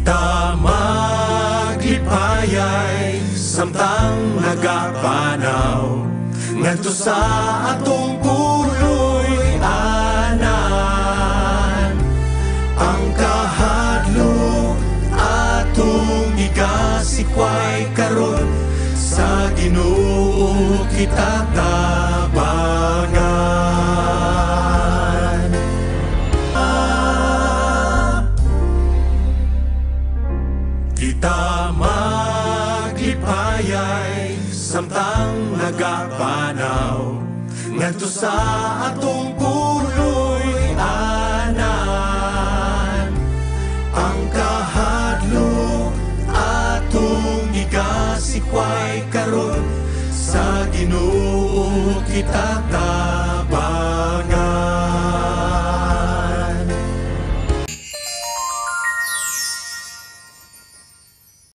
Kita maglipayay samtang nagapanaw ngadto sa atong puloy anan. Ang kahadlok atong igasikway karon sa Ginoo kita tabangan. Kita maglipayay samtang nagapanaw ngadto sa atong puloy anan. Ang kahadlok atong igasikway karon sa Ginoo kita